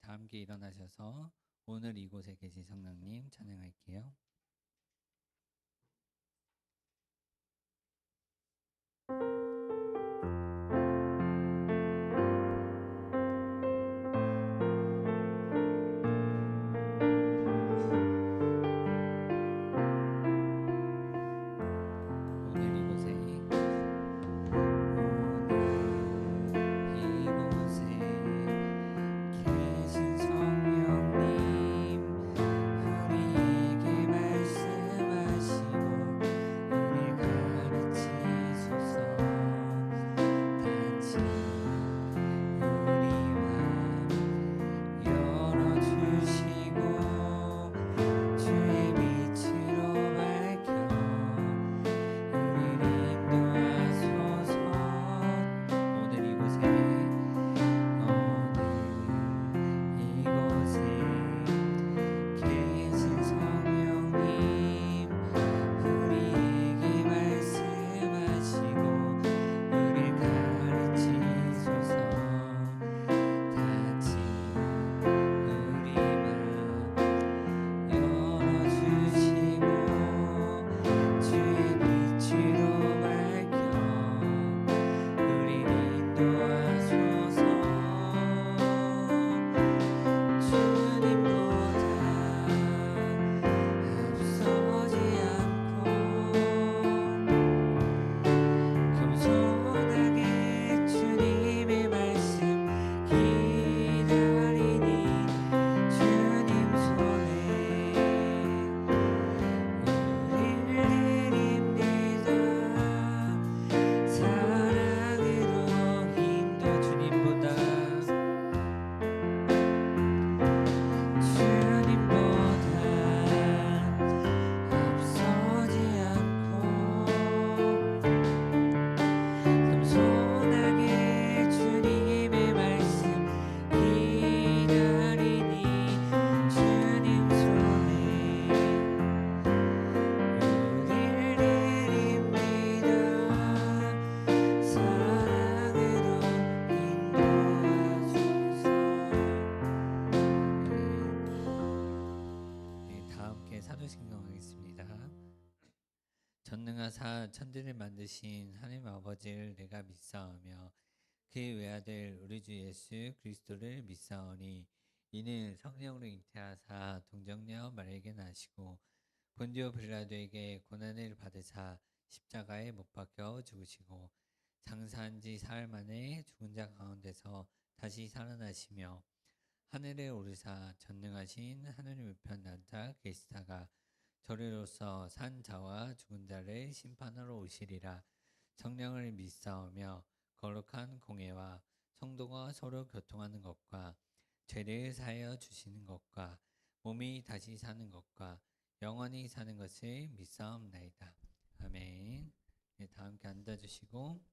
다 함께 일어나셔서 오늘 이곳에 계신 성령님 찬양할게요. 전능하사 천지를 만드신 하나님 아버지를 내가 믿사오며 그의 외아들 우리 주 예수 그리스도를 믿사오니 이는 성령으로 잉태하사 동정녀 마리아에게 나시고 본디오 빌라도에게 고난을 받으사 십자가에 못 박혀 죽으시고 장사한 지 사흘 만에 죽은 자 가운데서 다시 살아나시며 하늘에 오르사 전능하신 하느님 우편 앉아 계시다가 저리로서 산 자와 죽은 자를 심판하러 오시리라. 성령을 믿사오며 거룩한 공예와 성도가 서로 교통하는 것과 죄를 사하여 주시는 것과 몸이 다시 사는 것과 영원히 사는 것을 믿사옵나이다. 아멘. 네, 다 함께 앉아주시고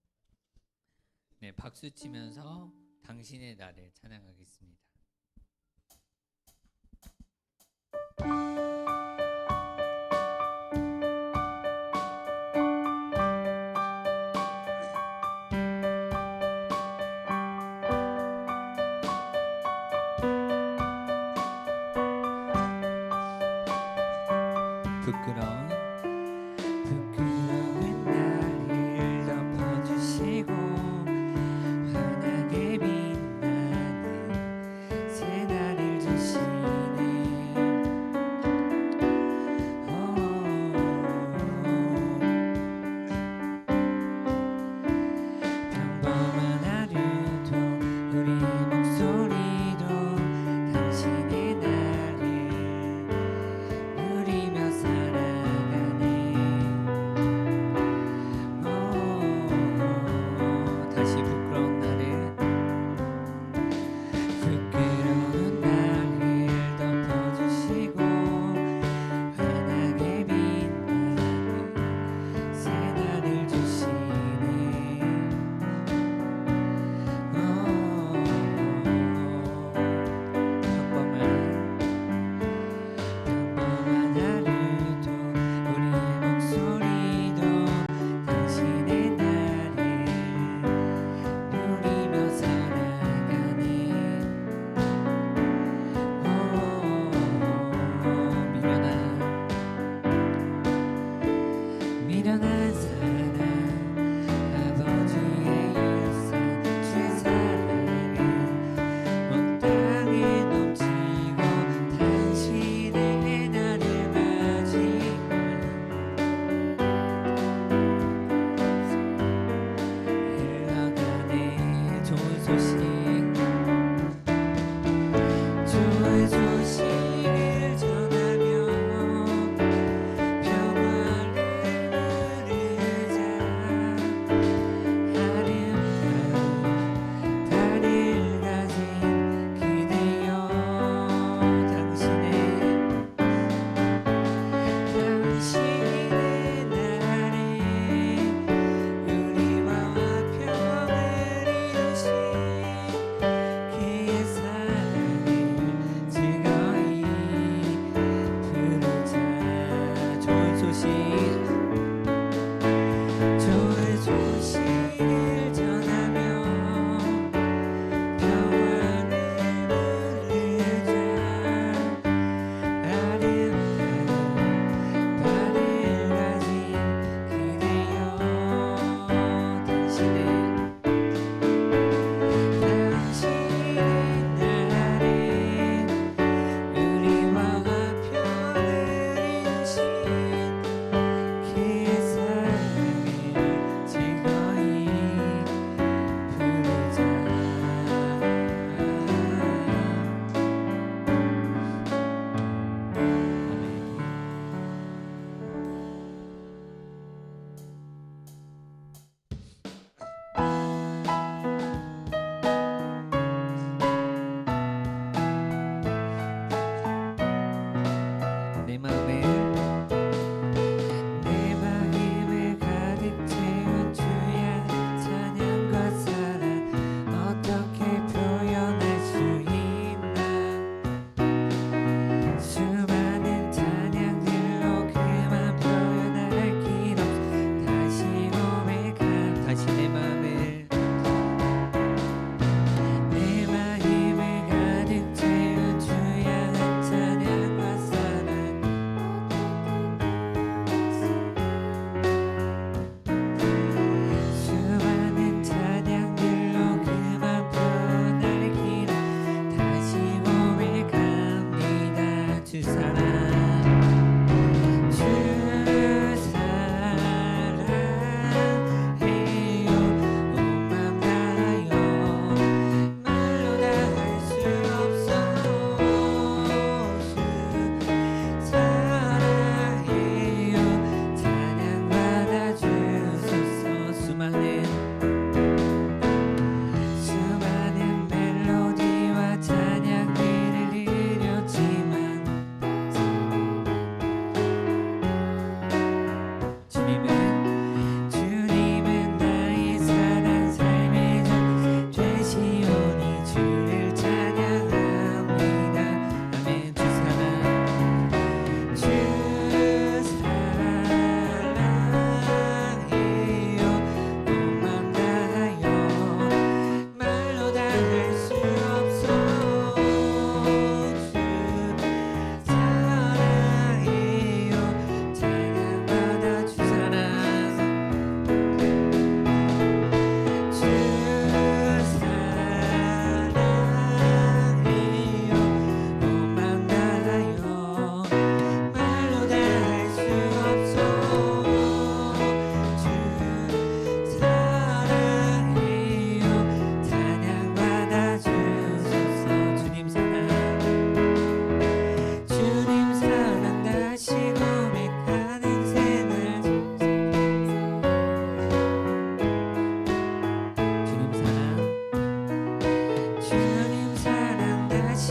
박수 치면서 당신의 날을 찬양하겠습니다. 부끄러운 나를 덮어주시고 환하게 빛나는 새 날을 주시네. 평범한 하루도 우리 목소리도 당신의 날을 누리며 살아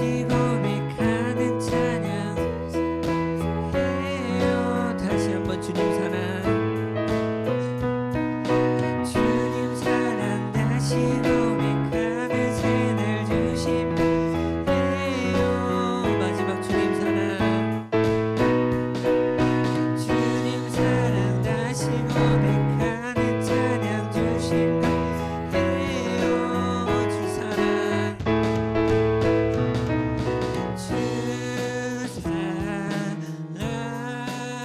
다시 고백하는 찬양 해요. 다시 한번 주님 사랑 다시 고백하는 새날 주심 해요. 마지막 주님 사랑 다시 고백하는 찬양 주심 해요. 주 사랑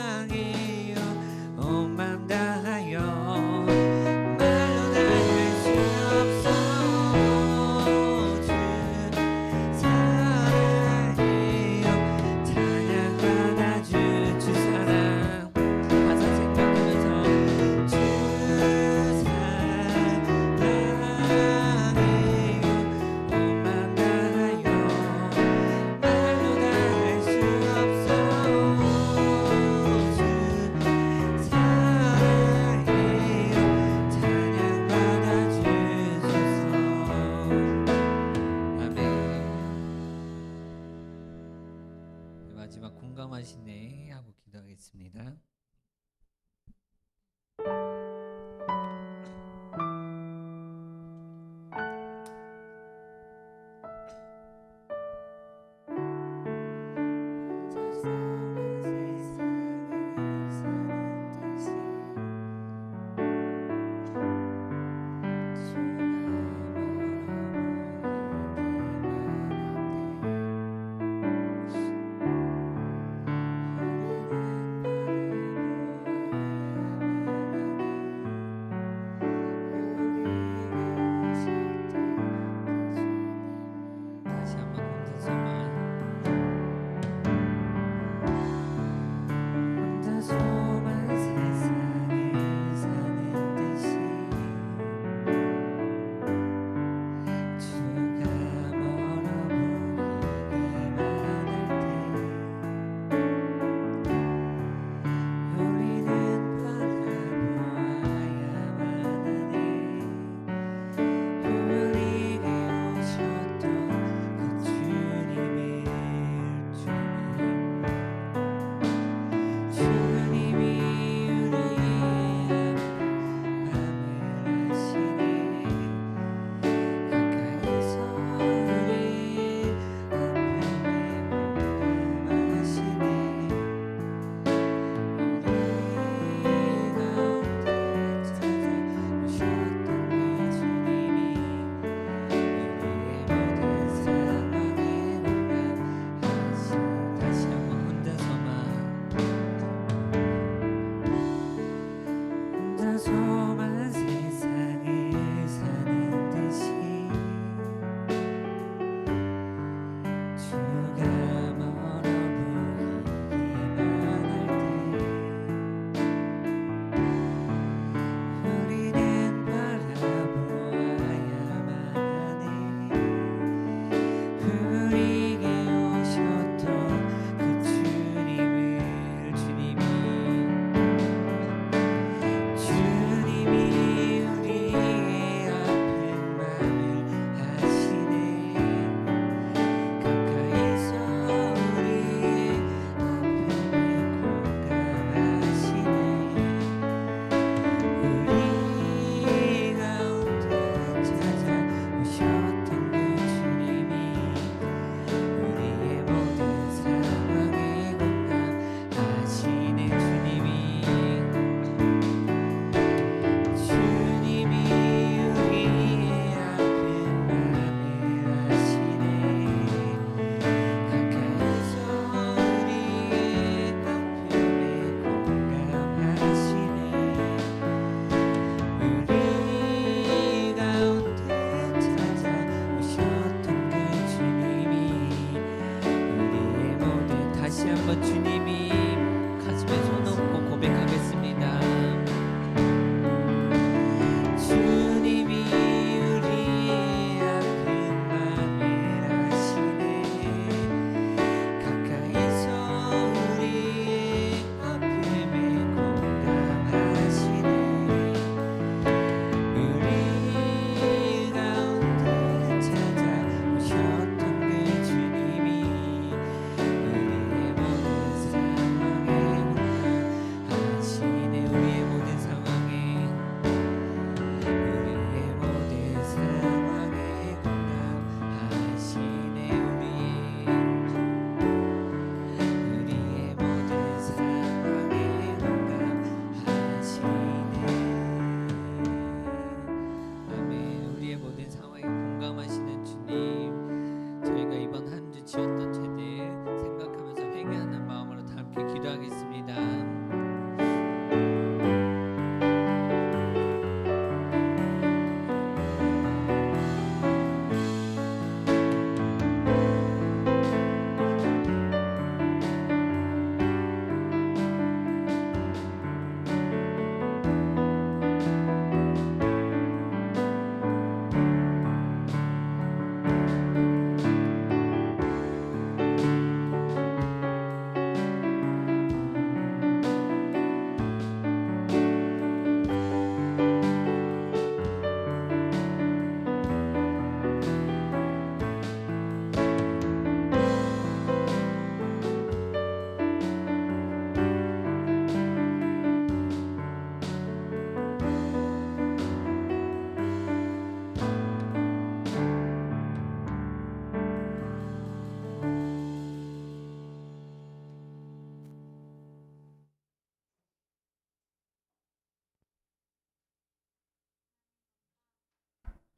사랑해요. 온 맘 다하여 말로 다 할 수 없어. 주 사랑해요. 찬양받아 주 사랑 가사 생각하면서 주 사랑해요. 온 맘 다하여 말로 다 할 수 없어. 주 사랑해요. 찬양받아 주소서. 아멘. 마지막 공감하시네 하고 기도하겠습니다.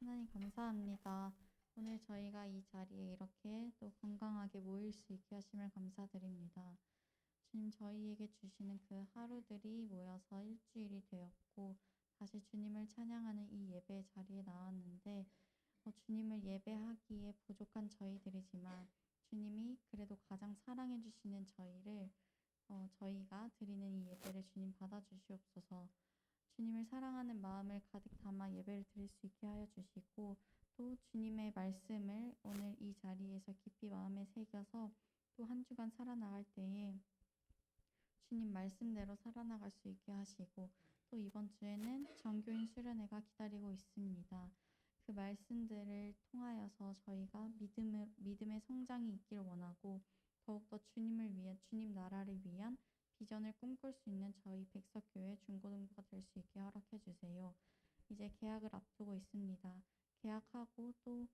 하나님 감사합니다. 오늘 저희가 이 자리에 이렇게 또 건강하게 모일 수 있게 하심을 감사드립니다. 주님, 저희에게 주시는 그 하루들이 모여서 일주일이 되었고 다시 주님을 찬양하는 이 예배 자리에 나왔는데 주님을 예배하기에 부족한 저희들이지만 주님이 그래도 가장 사랑해 주시는 저희를 저희가 드리는 이 예배를 주님 받아주시옵소서. 주님을 사랑하는 마음을 가득 담아 예배를 드릴 수 있게 하여 주시고 또 주님의 말씀을 오늘 이 자리에서 깊이 마음에 새겨서 또 한 주간 살아나갈 때에 주님 말씀대로 살아나갈 수 있게 하시고 또 이번 주에는 정교인 수련회가 기다리고 있습니다. 그 말씀들을 통하여서 저희가 믿음의 성장이 있길 원하고 더욱더 주님을 위한 주님 나라를 위한 비전을 꿈꿀 수 있는 저희 백석교회 중고등부가 될 수 있게 허락해 주세요. 이제 개학을 앞두고 있습니다. 개학하고 또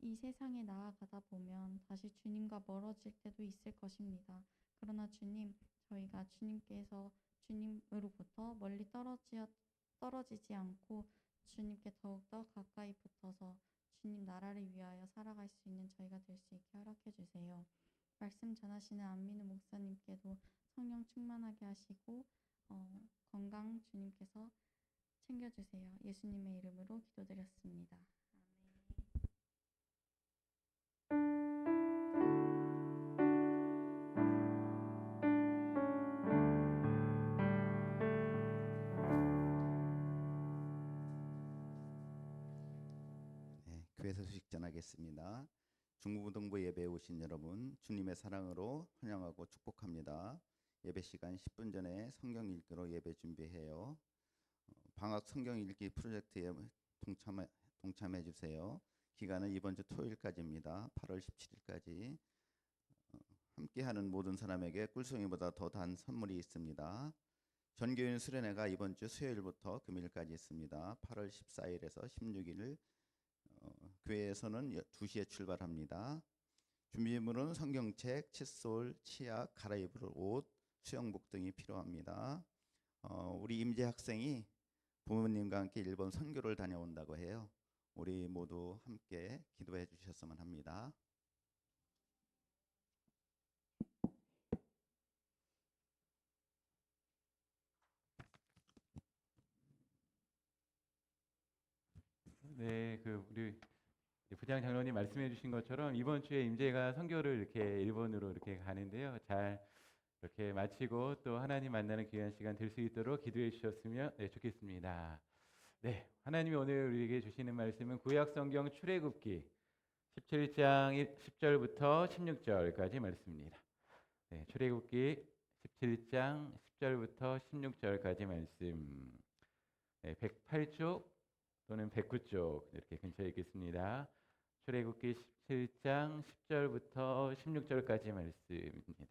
이 세상에 나아가다 보면 다시 주님과 멀어질 때도 있을 것입니다. 그러나 주님, 저희가 주님으로부터 멀리 떨어지지 않고 주님께 더욱더 가까이 붙어서 주님 나라를 위하여 살아갈 수 있는 저희가 될 수 있게 허락해 주세요. 말씀 전하시는 안민우 목사님께도 성령 충만하게 하시고 건강 주님께서 챙겨주세요. 예수님의 이름으로 기도드렸습니다. 네, 교회에서 소식 전하겠습니다. 중고등부 예배에 오신 여러분, 주님의 사랑으로 환영하고 축복합니다. 예배 시간 10분 전에 성경 읽기로 예배 준비해요. 방학 성경 읽기 프로젝트에 동참해 주세요. 기간은 이번 주 토요일까지입니다. 8월 17일까지. 함께하는 모든 사람에게 꿀송이보다 더 단 선물이 있습니다. 전교인 수련회가 이번 주 수요일부터 금요일까지 있습니다. 8월 14일에서 16일 교회에서는 2시에 출발합니다. 준비물은 성경책, 칫솔, 치약, 갈아입을 옷, 수영복 등이 필요합니다. 우리 임재 학생이 부모님과 함께 일본 선교를 다녀온다고 해요. 우리 모두 함께 기도해 주셨으면 합니다. 네, 우리 부장 장로님 말씀해 주신 것처럼 이번 주에 임재가 선교를 이렇게 일본으로 이렇게 가는데요. 잘 이렇게 마치고 또 하나님 만나는 귀한 시간 될 수 있도록 기도해 주셨으면 좋겠습니다. 네, 하나님이 오늘 우리에게 주시는 말씀은 구약 성경 출애굽기 17장 10절부터 16절까지 말씀입니다. 네, 출애굽기 17장 10절부터 16절까지 말씀. 네, 108쪽 또는 109쪽 이렇게 근처에 있겠습니다. 출애굽기 17장 10절부터 16절까지 말씀입니다.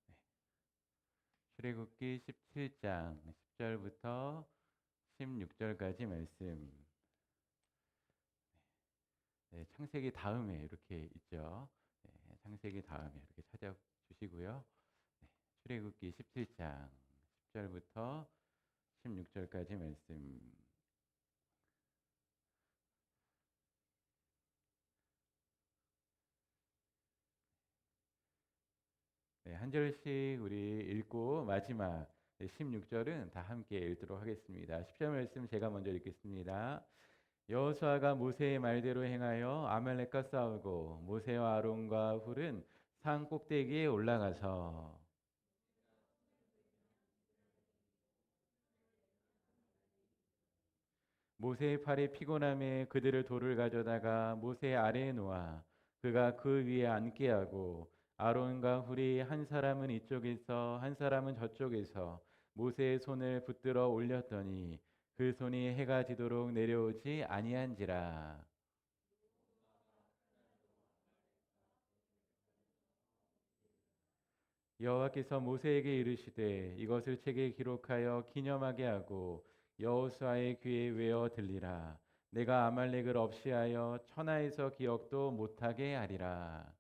네. 출애굽기 17장 10절부터 16절까지 말씀. 네, 창세기 다음에 이렇게 있죠. 네, 창세기 다음에 이렇게 찾아주시고요. 네, 출애굽기 17장 10절부터 16절까지 말씀. 네, 한 절씩 우리 읽고 마지막 16절은 다 함께 읽도록 하겠습니다. 10절 말씀 제가 먼저 읽겠습니다. 여호수아가 모세의 말대로 행하여 아말렉과 싸우고 모세와 아론과 훌은 산 꼭대기에 올라가서 모세의 팔이 피곤함에 그들을 돌을 가져다가 모세 아래에 놓아 그가 그 위에 앉게 하고 아론과 훌이 한 사람은 이쪽에서 한 사람은 저쪽에서 모세의 손을 붙들어 올렸더니 그 손이 해가 지도록 내려오지 아니한지라. 여호와께서 모세에게 이르시되 이것을 책에 기록하여 기념하게 하고 여호수아의 귀에 외어 들리라. 내가 아말렉을 없이하여 천하에서 기억도 못하게 하리라.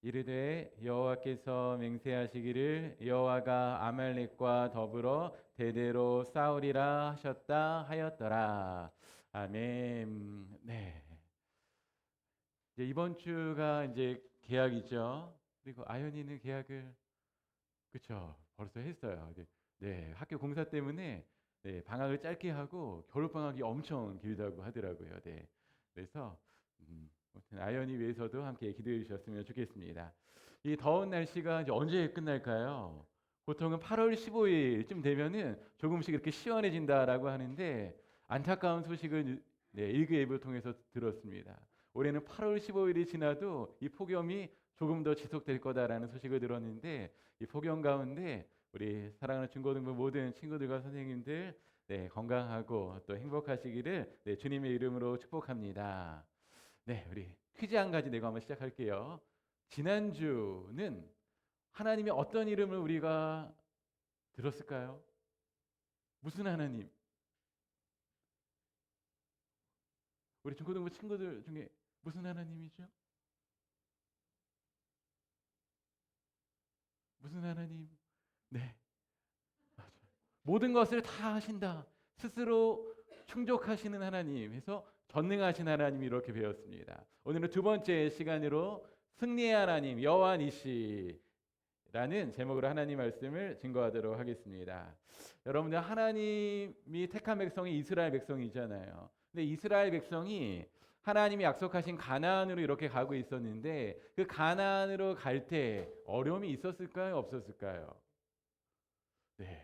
이르되 여호와께서 맹세하시기를 여호와가 아말렉과 더불어 대대로 싸우리라 하셨다 하였더라. 아멘. 네. 이제 이번 주가 이제 개학이죠. 그리고 아연이는 개학을 그쵸 벌써 했어요. 네, 학교 공사 때문에 네, 방학을 짧게 하고 겨울 방학이 엄청 길다고 하더라고요. 네, 그래서 아무튼 아연이 위해서도 함께 기도해 주셨으면 좋겠습니다. 이 더운 날씨가 이제 언제 끝날까요? 보통은 8월 15일쯤 되면은 조금씩 이렇게 시원해진다라고 하는데 안타까운 소식을 네, 일기예보를 통해서 들었습니다. 올해는 8월 15일이 지나도 이 폭염이 조금 더 지속될 거다라는 소식을 들었는데 이 폭염 가운데 우리 사랑하는 중고등부 모든 친구들과 선생님들 네, 건강하고 또 행복하시기를 네, 주님의 이름으로 축복합니다. 네, 우리 퀴즈 한 가지 내고 한번 시작할게요. 지난주는 하나님의 어떤 이름을 우리가 들었을까요? 무슨 하나님? 우리 중고등부 친구들 중에 무슨 하나님이죠? 무슨 하나님? 네, 맞아요. 모든 것을 다 하신다. 스스로 충족하시는 하나님 해서 전능하신 하나님 이렇게 배웠습니다. 오늘은 두 번째 시간으로 승리의 하나님 여호와 니시라는 제목으로 하나님 말씀을 증거하도록 하겠습니다. 여러분들 하나님이 택한 백성이 이스라엘 백성이잖아요. 근데 이스라엘 백성이 하나님이 약속하신 가나안으로 이렇게 가고 있었는데 그 가나안으로 갈 때 어려움이 있었을까요? 없었을까요? 네,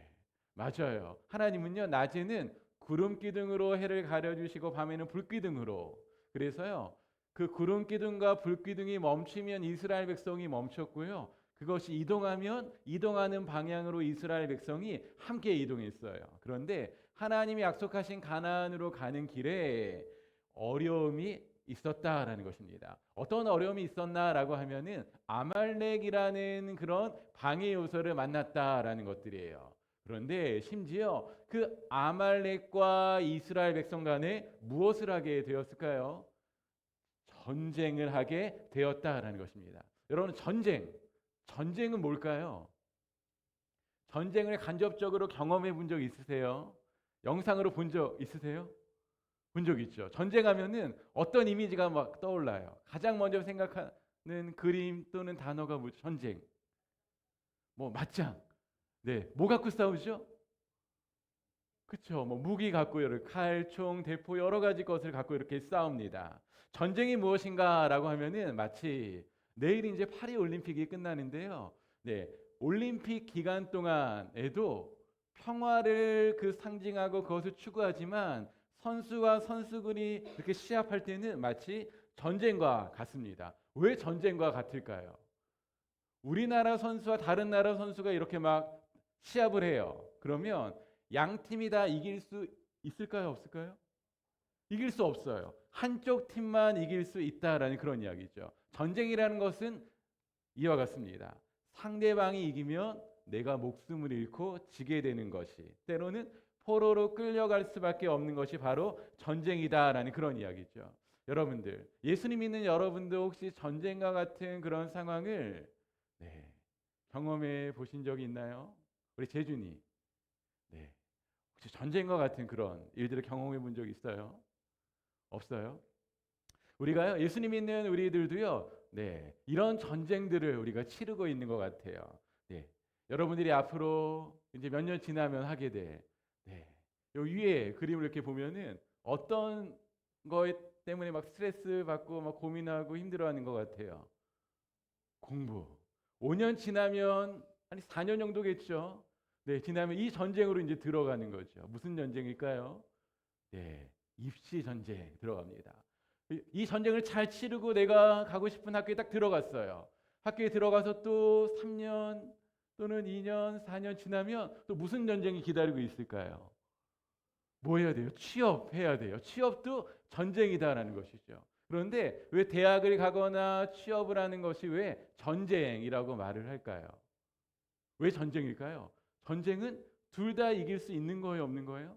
맞아요. 하나님은요 낮에는 구름 기둥으로 해를 가려주시고 밤에는 불 기둥으로. 그래서요 그 구름 기둥과 불 기둥이 멈추면 이스라엘 백성이 멈췄고요. 그것이 이동하면 이동하는 방향으로 이스라엘 백성이 함께 이동했어요. 그런데 하나님이 약속하신 가나안으로 가는 길에 어려움이 있었다라는 것입니다. 어떤 어려움이 있었나라고 하면은 아말렉이라는 그런 방해 요소를 만났다라는 것들이에요. 그런데 심지어 그 아말렉과 이스라엘 백성 간에 무엇을 하게 되었을까요? 전쟁을 하게 되었다라는 것입니다. 여러분 전쟁은 뭘까요? 전쟁을 간접적으로 경험해 본 적 있으세요? 영상으로 본 적 있으세요? 본 적 있죠. 전쟁하면은 어떤 이미지가 막 떠올라요. 가장 먼저 생각하는 그림 또는 단어가 뭐죠? 전쟁. 뭐 맞짱. 네, 뭐 갖고 싸우죠? 그렇죠. 뭐 무기 갖고 이렇게 칼, 총, 대포 여러 가지 것을 갖고 이렇게 싸웁니다. 전쟁이 무엇인가라고 하면은 마치 내일 이제 파리 올림픽이 끝나는데요. 네, 올림픽 기간 동안에도 평화를 그 상징하고 그것을 추구하지만 선수와 선수들이 이렇게 시합할 때는 마치 전쟁과 같습니다. 왜 전쟁과 같을까요? 우리나라 선수와 다른 나라 선수가 이렇게 막 시합을 해요. 그러면 양 팀이 다 이길 수 있을까요? 없을까요? 이길 수 없어요. 한쪽 팀만 이길 수 있다라는 그런 이야기죠. 전쟁이라는 것은 이와 같습니다. 상대방이 이기면 내가 목숨을 잃고 지게 되는 것이 때로는 포로로 끌려갈 수밖에 없는 것이 바로 전쟁이다라는 그런 이야기죠. 여러분들 예수님 믿는 여러분도 혹시 전쟁과 같은 그런 상황을 네, 경험해 보신 적이 있나요? 우리 재준이 네, 혹시 전쟁과 같은 그런 일들을 경험해 본 적 있어요? 없어요? 우리가요 예수님 믿는 우리들도요 네, 이런 전쟁들을 우리가 치르고 있는 것 같아요. 네, 여러분들이 앞으로 이제 몇 년 지나면 하게 돼. 네, 요 위에 그림을 이렇게 보면은 어떤 것 때문에 막 스트레스 받고 막 고민하고 힘들어하는 것 같아요. 공부. 5년 지나면 한 4년 정도겠죠. 네, 지나면 이 전쟁으로 이제 들어가는 거죠. 무슨 전쟁일까요? 네, 입시 전쟁 들어갑니다. 이 전쟁을 잘 치르고 내가 가고 싶은 학교에 딱 들어갔어요. 학교에 들어가서 또 3년 또는 2년, 4년 지나면 또 무슨 전쟁이 기다리고 있을까요? 뭐 해야 돼요? 취업해야 돼요. 취업도 전쟁이다라는 것이죠. 그런데 왜 대학을 가거나 취업을 하는 것이 왜 전쟁이라고 말을 할까요? 왜 전쟁일까요? 전쟁은 둘 다 이길 수 있는 거예요, 없는 거예요?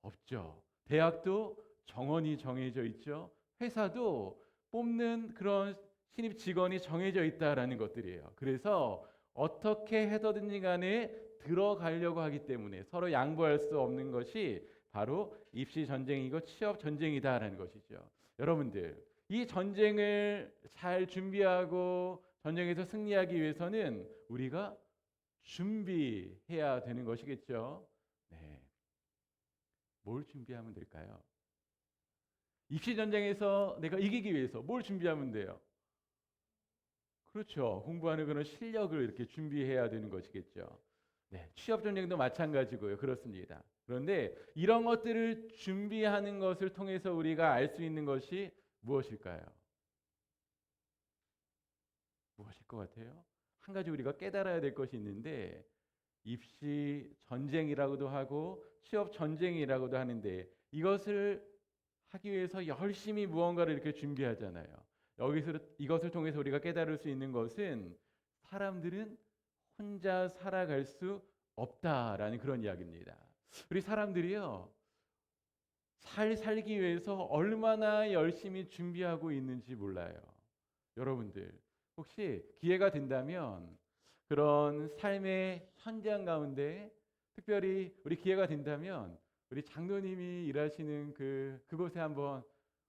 없죠. 대학도 정원이 정해져 있죠. 회사도 뽑는 그런 신입 직원이 정해져 있다라는 것들이에요. 그래서 어떻게 해서든지 간에 들어가려고 하기 때문에 서로 양보할 수 없는 것이 바로 입시 전쟁이고 취업 전쟁이다라는 것이죠. 여러분들, 이 전쟁을 잘 준비하고 전쟁에서 승리하기 위해서는 우리가 준비해야 되는 것이겠죠. 네. 뭘 준비하면 될까요? 입시 전쟁에서 내가 이기기 위해서 뭘 준비하면 돼요? 그렇죠. 공부하는 그런 실력을 이렇게 준비해야 되는 것이겠죠. 네, 취업 전쟁도 마찬가지고요. 그렇습니다. 그런데 이런 것들을 준비하는 것을 통해서 우리가 알 수 있는 것이 무엇일까요? 무엇일 것 같아요? 한 가지 우리가 깨달아야 될 것이 있는데 입시 전쟁이라고도 하고 취업 전쟁이라고도 하는데 이것을 하기 위해서 열심히 무언가를 이렇게 준비하잖아요. 여기서 이것을 통해서 우리가 깨달을 수 있는 것은 사람들은 혼자 살아갈 수 없다라는 그런 이야기입니다. 우리 사람들이요, 살기 위해서 얼마나 열심히 준비하고 있는지 몰라요. 여러분들, 혹시 기회가 된다면 그런 삶의 현장 가운데 특별히 우리 기회가 된다면 우리 장로님이 일하시는 그곳에 한번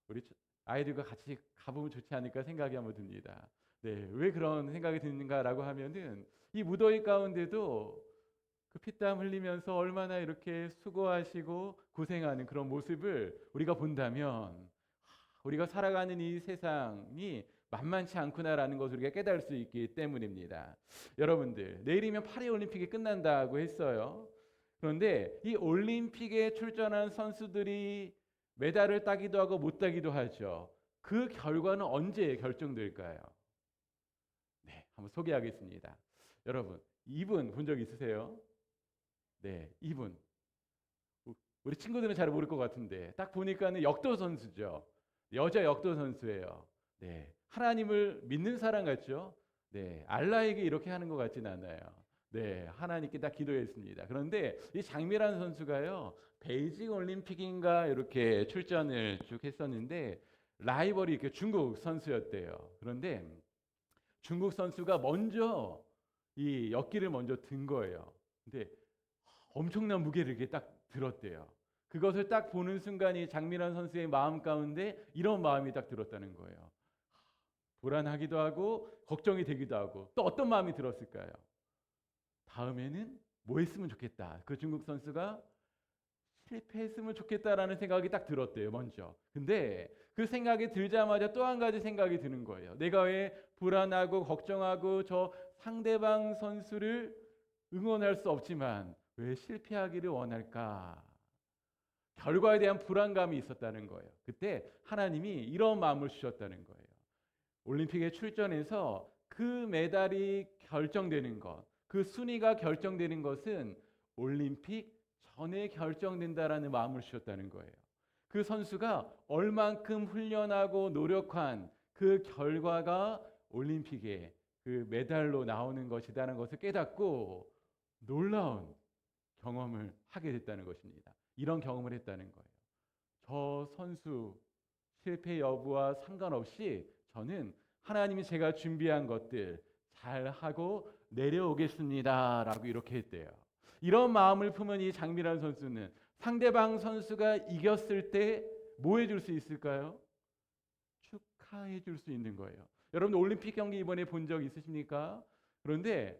우리 아이들과 같이 가보면 좋지 않을까 생각이 한번 듭니다. 네, 왜 그런 생각이 드는가라고 하면은 이 무더위 가운데도 그 피땀 흘리면서 얼마나 이렇게 수고하시고 고생하는 그런 모습을 우리가 본다면 우리가 살아가는 이 세상이 만만치 않구나라는 것을 우리가 깨달을 수 있기 때문입니다. 여러분들, 내일이면 파리 올림픽이 끝난다고 했어요. 그런데 이 올림픽에 출전한 선수들이 메달을 따기도 하고 못 따기도 하죠. 그 결과는 언제 결정될까요? 네, 한번 소개하겠습니다. 여러분, 이분 본 적 있으세요? 네, 이분. 우리 친구들은 잘 모를 것 같은데 딱 보니까는 역도 선수죠. 여자 역도 선수예요. 네, 하나님을 믿는 사람 같죠? 네, 알라에게 이렇게 하는 것 같지는 않아요. 네, 하나님께 딱 기도했습니다. 그런데 이 장미란 선수가요, 베이징 올림픽인가 이렇게 출전을 쭉 했었는데 라이벌이 이렇게 중국 선수였대요. 그런데 중국 선수가 먼저 이 역기를 먼저 든 거예요. 근데 엄청난 무게를 이렇게 딱 들었대요. 그것을 딱 보는 순간 이 장미란 선수의 마음 가운데 이런 마음이 딱 들었다는 거예요. 불안하기도 하고 걱정이 되기도 하고 또 어떤 마음이 들었을까요? 다음에는 뭐 했으면 좋겠다. 그 중국 선수가 실패했으면 좋겠다라는 생각이 딱 들었대요, 먼저. 근데 그 생각이 들자마자 또 한 가지 생각이 드는 거예요. 내가 왜 불안하고 걱정하고 저 상대방 선수를 응원할 수 없지만 왜 실패하기를 원할까? 결과에 대한 불안감이 있었다는 거예요. 그때 하나님이 이런 마음을 주셨다는 거예요. 올림픽에 출전해서 그 메달이 결정되는 것, 그 순위가 결정되는 것은 올림픽 전에 결정된다라는 마음을 주셨다는 거예요. 그 선수가 얼만큼 훈련하고 노력한 그 결과가 올림픽에 그 메달로 나오는 것이라는 것을 깨닫고 놀라운 경험을 하게 됐다는 것입니다. 이런 경험을 했다는 거예요. 저 선수 실패 여부와 상관없이 저는 하나님이 제가 준비한 것들 잘 하고 내려오겠습니다 라고 이렇게 했대요. 이런 마음을 품은 이 장미란 선수는 상대방 선수가 이겼을 때 뭐 해줄 수 있을까요? 축하해 줄 수 있는 거예요. 여러분 올림픽 경기 이번에 본 적 있으십니까? 그런데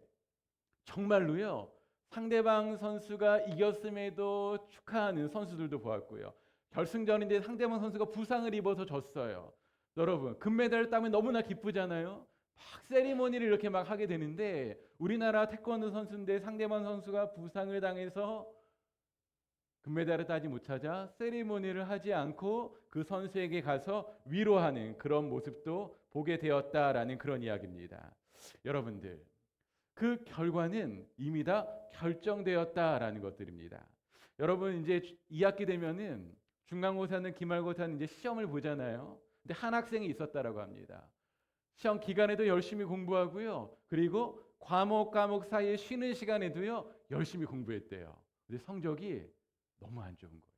정말로요, 상대방 선수가 이겼음에도 축하하는 선수들도 보았고요. 결승전인데 상대방 선수가 부상을 입어서 졌어요. 여러분 금메달을 따면 너무나 기쁘잖아요. 막 세리머니를 이렇게 막 하게 되는데 우리나라 태권도 선수인데 상대방 선수가 부상을 당해서 금메달을 따지 못하자 세리머니를 하지 않고 그 선수에게 가서 위로하는 그런 모습도 보게 되었다라는 그런 이야기입니다. 여러분들, 그 결과는 이미 다 결정되었다라는 것들입니다. 여러분 이제 2학기 되면은 중간고사는 기말고사는 이제 시험을 보잖아요. 근데 한 학생이 있었다라고 합니다. 시험 기간에도 열심히 공부하고요. 그리고 과목 사이에 쉬는 시간에도요 열심히 공부했대요. 근데 성적이 너무 안 좋은 거예요.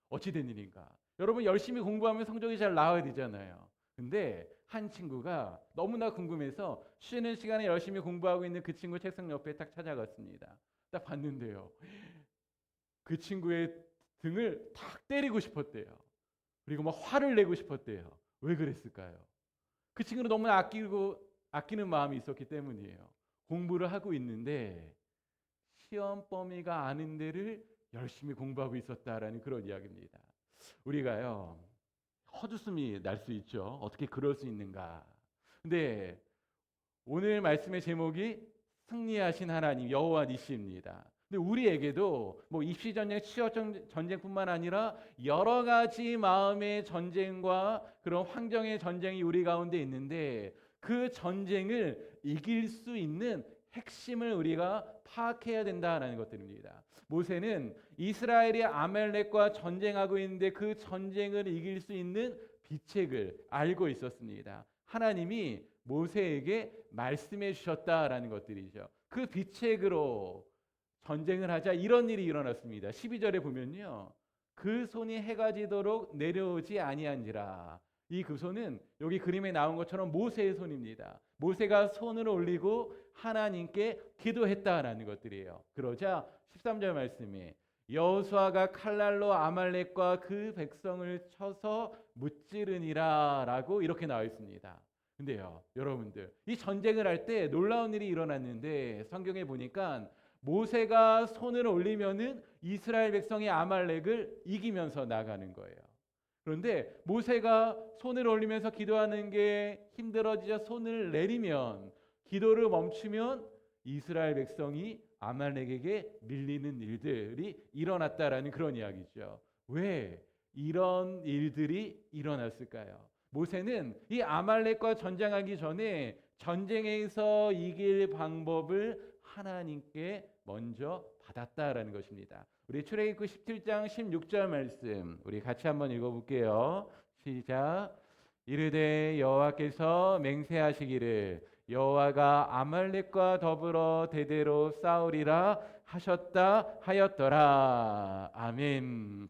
어찌 된 일인가? 여러분 열심히 공부하면 성적이 잘 나와야 되잖아요. 근데 한 친구가 너무나 궁금해서 쉬는 시간에 열심히 공부하고 있는 그 친구 책상 옆에 딱 찾아갔습니다. 딱 봤는데요, 그 친구의 등을 탁 때리고 싶었대요. 그리고 막 화를 내고 싶었대요. 왜 그랬을까요? 그 친구는 너무나 아끼는 마음이 있었기 때문이에요. 공부를 하고 있는데 시험 범위가 아는 데를 열심히 공부하고 있었다라는 그런 이야기입니다. 우리가요, 헛웃음이 날 수 있죠. 어떻게 그럴 수 있는가? 근데 오늘 말씀의 제목이 승리하신 하나님 여호와 니시입니다. 근데 우리에게도 뭐 입시 전쟁, 취업 전쟁뿐만 아니라 여러 가지 마음의 전쟁과 그런 환경의 전쟁이 우리 가운데 있는데 그 전쟁을 이길 수 있는 핵심을 우리가 파악해야 된다라는 것들입니다. 모세는 이스라엘이 아말렉과 전쟁하고 있는데 그 전쟁을 이길 수 있는 비책을 알고 있었습니다. 하나님이 모세에게 말씀해 주셨다라는 것들이죠. 그 비책으로 전쟁을 하자 이런 일이 일어났습니다. 12절에 보면요, 그 손이 해가 지도록 내려오지 아니한지라. 이 그 손은 여기 그림에 나온 것처럼 모세의 손입니다. 모세가 손을 올리고 하나님께 기도했다라는 것들이에요. 그러자 13절 말씀에 여호수아가 칼날로 아말렉과 그 백성을 쳐서 무찌르니라 라고 이렇게 나와 있습니다. 근데요, 여러분들, 이 전쟁을 할 때 놀라운 일이 일어났는데 성경에 보니까 모세가 손을 올리면은 이스라엘 백성이 아말렉을 이기면서 나가는 거예요. 그런데 모세가 손을 올리면서 기도하는 게 힘들어지자 손을 내리면, 기도를 멈추면 이스라엘 백성이 아말렉에게 밀리는 일들이 일어났다라는 그런 이야기죠. 왜 이런 일들이 일어났을까요? 모세는 이 아말렉과 전쟁하기 전에 전쟁에서 이길 방법을 하나님께 먼저 받았다라는 것입니다. 우리 출애굽기 17장 16절 말씀 우리 같이 한번 읽어볼게요. 시작. 이르되 여호와께서 맹세하시기를 여호와가 아말렉과 더불어 대대로 싸우리라 하셨다 하였더라. 아멘.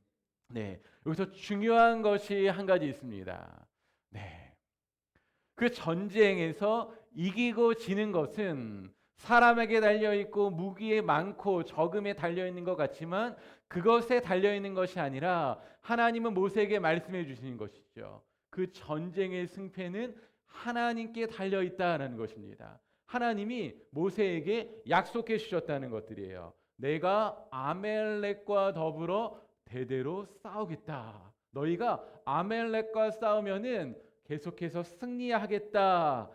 네, 여기서 중요한 것이 한 가지 있습니다. 네, 그 전쟁에서 이기고 지는 것은 사람에게 달려있고 무기에 많고 적음에 달려있는 것 같지만 그것에 달려있는 것이 아니라 하나님은 모세에게 말씀해 주시는 것이죠. 그 전쟁의 승패는 하나님께 달려있다는 것입니다. 하나님이 모세에게 약속해 주셨다는 것들이에요. 내가 아멜렉과 더불어 대대로 싸우겠다. 너희가 아멜렉과 싸우면은 계속해서 승리하겠다라고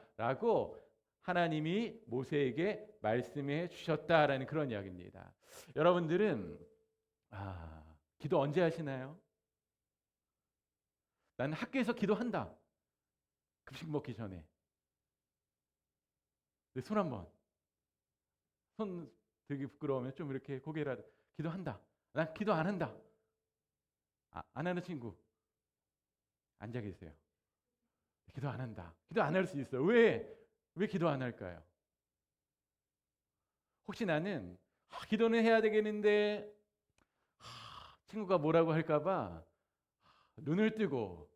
하나님이 모세에게 말씀해 주셨다라는 그런 이야기입니다. 여러분들은 기도 언제 하시나요? 나는 학교에서 기도한다. 급식 먹기 전에. 손 한번. 손 들기 부끄러우면 좀 이렇게 고개라도. 기도한다. 난 기도 안 한다. 안 하는 친구 앉아 계세요. 기도 안 한다. 기도 안 할 수 있어요. 왜 기도 안 할까요? 혹시 나는 기도는 해야 되겠는데 친구가 뭐라고 할까봐 눈을 뜨고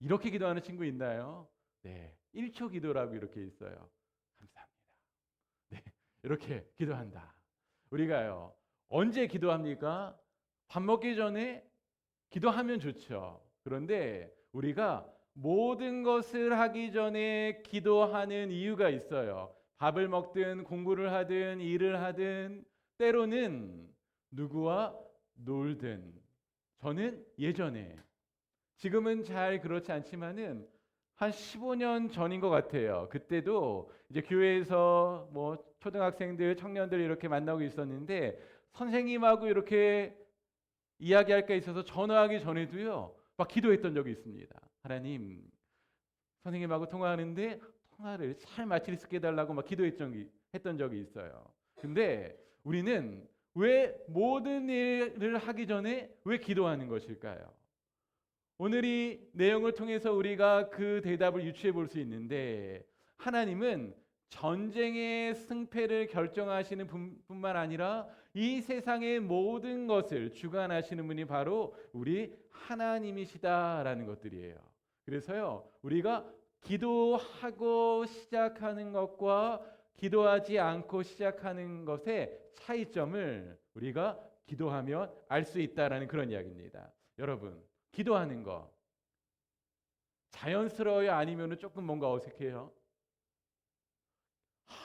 이렇게 기도하는 친구 있나요? 네, 1초 기도라고 이렇게 있어요. 감사합니다. 네, 이렇게 기도한다. 우리가요, 언제 기도합니까? 밥 먹기 전에 기도하면 좋죠. 그런데 우리가 모든 것을 하기 전에 기도하는 이유가 있어요. 밥을 먹든 공부를 하든 일을 하든 때로는 누구와 놀든. 저는 예전에, 지금은 잘 그렇지 않지만은 한 15년 전인 것 같아요. 그때도 이제 교회에서 뭐 초등학생들, 청년들 이렇게 만나고 있었는데 선생님하고 이렇게 이야기할 게 있어서 전화하기 전에도요, 막 기도했던 적이 있습니다. 하나님, 선생님하고 통화하는데 통화를 잘 마칠 수 있게 해달라고 막 기도했던 적이 있어요. 근데 우리는 왜 모든 일을 하기 전에 왜 기도하는 것일까요? 오늘 이 내용을 통해서 우리가 그 대답을 유추해 볼 수 있는데, 하나님은 전쟁의 승패를 결정하시는 분만 아니라 이 세상의 모든 것을 주관하시는 분이 바로 우리 하나님이시다라는 것들이에요. 그래서요, 우리가 기도하고 시작하는 것과 기도하지 않고 시작하는 것의 차이점을 우리가 기도하면 알 수 있다라는 그런 이야기입니다. 여러분, 기도하는 거 자연스러워요? 아니면 조금 뭔가 어색해요?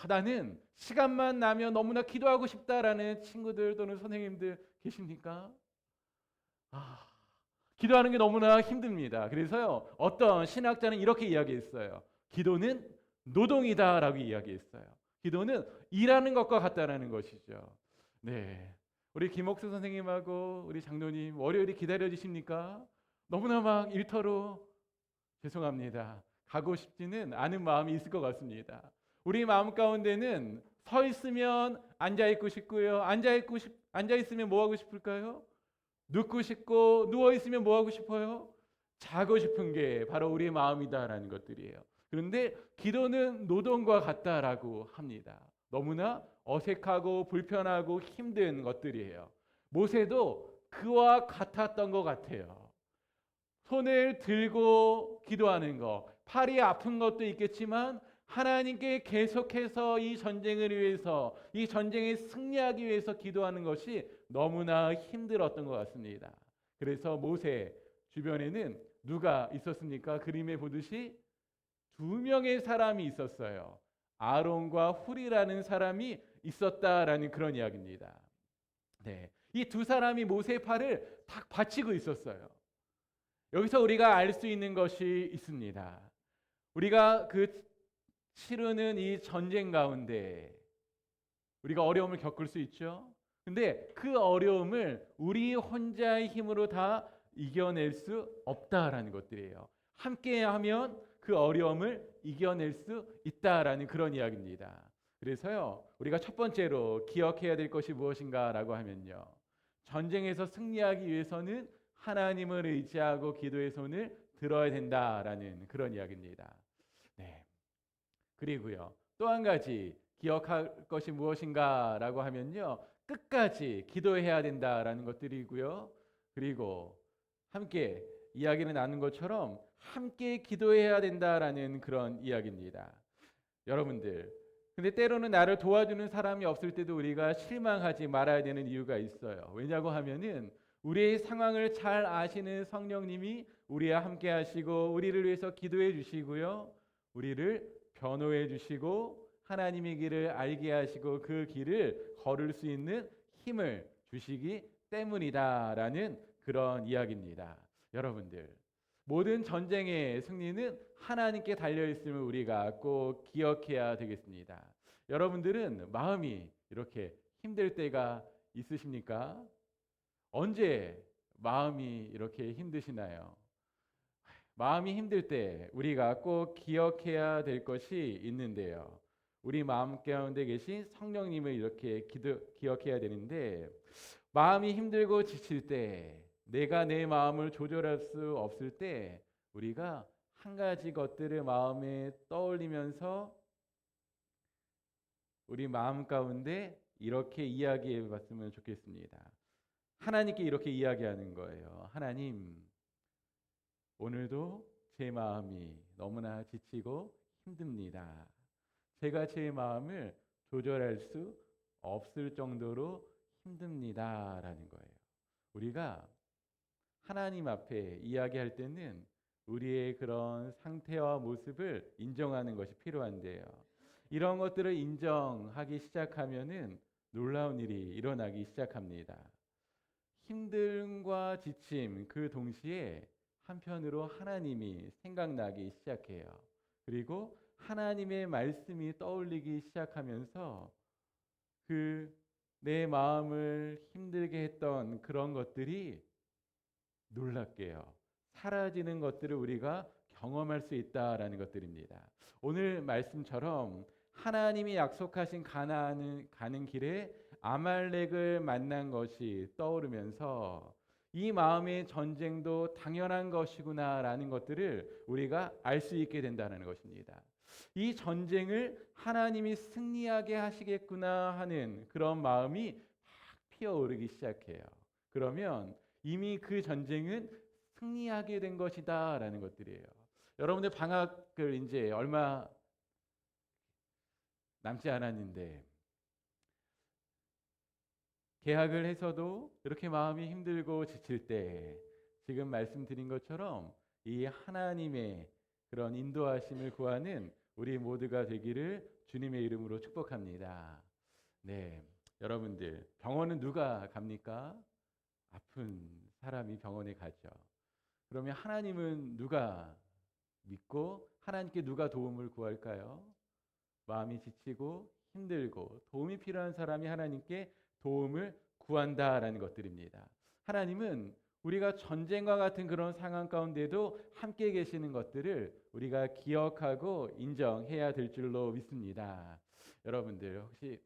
나는 시간만 나면 너무나 기도하고 싶다라는 친구들 또는 선생님들 계십니까? 기도하는 게 너무나 힘듭니다. 그래서요, 어떤 신학자는 이렇게 이야기했어요. 기도는 노동이다라고 이야기했어요. 기도는 일하는 것과 같다라는 것이죠. 네, 우리 김옥수 선생님하고 우리 장로님 월요일에 기다려 주십니까? 너무나 막 일터로 죄송합니다. 가고 싶지는 않은 마음이 있을 것 같습니다. 우리 마음 가운데는 서 있으면 앉아 있고 싶고요. 앉아 있으면 뭐 하고 싶을까요? 눕고 싶고, 누워 있으면 뭐 하고 싶어요? 자고 싶은 게 바로 우리의 마음이다라는 것들이에요. 그런데 기도는 노동과 같다라고 합니다. 너무나 어색하고 불편하고 힘든 것들이에요. 모세도 그와 같았던 것 같아요. 손을 들고 기도하는 것, 팔이 아픈 것도 있겠지만 하나님께 계속해서 이 전쟁을 위해서, 이 전쟁에 승리하기 위해서 기도하는 것이 너무나 힘들었던 것 같습니다. 그래서 모세 주변에는 누가 있었습니까? 그림에 보듯이 2명의 사람이 있었어요. 아론과 훌이라는 사람이 있었다라는 그런 이야기입니다. 네, 이 두 사람이 모세의 팔을 딱 받치고 있었어요. 여기서 우리가 알 수 있는 것이 있습니다. 우리가 치르는 이 전쟁 가운데 우리가 어려움을 겪을 수 있죠. 근데 그 어려움을 우리 혼자의 힘으로 다 이겨낼 수 없다라는 것들이에요. 함께하면 그 어려움을 이겨낼 수 있다라는 그런 이야기입니다. 그래서요, 우리가 첫 번째로 기억해야 될 것이 무엇인가라고 하면요, 전쟁에서 승리하기 위해서는 하나님을 의지하고 기도의 손을 들어야 된다라는 그런 이야기입니다. 네. 그리고요, 또 한 가지 기억할 것이 무엇인가라고 하면요, 끝까지 기도해야 된다라는 것들이고요. 그리고 함께 이야기를 나눈 것처럼 함께 기도해야 된다라는 그런 이야기입니다. 여러분들, 근데 때로는 나를 도와주는 사람이 없을 때도 우리가 실망하지 말아야 되는 이유가 있어요. 왜냐고 하면은 우리의 상황을 잘 아시는 성령님이 우리와 함께 하시고 우리를 위해서 기도해 주시고요, 우리를 변호해 주시고 하나님의 길을 알게 하시고 그 길을 걸을 수 있는 힘을 주시기 때문이다라는 그런 이야기입니다. 여러분들, 모든 전쟁의 승리는 하나님께 달려 있음을 우리가 꼭 기억해야 되겠습니다. 여러분들은 마음이 이렇게 힘들 때가 있으십니까? 언제 마음이 이렇게 힘드시나요? 마음이 힘들 때 우리가 꼭 기억해야 될 것이 있는데요. 우리 마음 가운데 계신 성령님을 이렇게 기억해야 되는데, 마음이 힘들고 지칠 때, 내가 내 마음을 조절할 수 없을 때 우리가 한 가지 것들을 마음에 떠올리면서 우리 마음 가운데 이렇게 이야기해 봤으면 좋겠습니다. 하나님께 이렇게 이야기하는 거예요. 하나님, 오늘도 제 마음이 너무나 지치고 힘듭니다. 제가 제 마음을 조절할 수 없을 정도로 힘듭니다. 라는 거예요. 우리가 하나님 앞에 이야기할 때는 우리의 그런 상태와 모습을 인정하는 것이 필요한데요. 이런 것들을 인정하기 시작하면은 놀라운 일이 일어나기 시작합니다. 힘듦과 지침 그 동시에 한편으로 하나님이 생각나기 시작해요. 그리고 하나님의 말씀이 떠올리기 시작하면서 내 마음을 힘들게 했던 그런 것들이 놀랍게요, 사라지는 것들을 우리가 경험할 수 있다라는 것들입니다. 오늘 말씀처럼 하나님이 약속하신 가나안 가는 길에 아말렉을 만난 것이 떠오르면서 이 마음의 전쟁도 당연한 것이구나라는 것들을 우리가 알 수 있게 된다는 것입니다. 이 전쟁을 하나님이 승리하게 하시겠구나 하는 그런 마음이 막 피어오르기 시작해요. 그러면 이미 그 전쟁은 승리하게 된 것이다라는 것들이에요. 여러분들 방학을 이제 얼마 남지 않았는데 개학을 해서도 이렇게 마음이 힘들고 지칠 때 지금 말씀드린 것처럼 이 하나님의 그런 인도하심을 구하는 우리 모두가 되기를 주님의 이름으로 축복합니다. 네, 여러분들 병원은 누가 갑니까? 아픈 사람이 병원에 가죠. 그러면 하나님은 누가 믿고 하나님께 누가 도움을 구할까요? 마음이 지치고 힘들고 도움이 필요한 사람이 하나님께 도움을 구한다라는 것들입니다. 하나님은 우리가 전쟁과 같은 그런 상황 가운데도 함께 계시는 것들을 우리가 기억하고 인정해야 될 줄로 믿습니다. 여러분들 혹시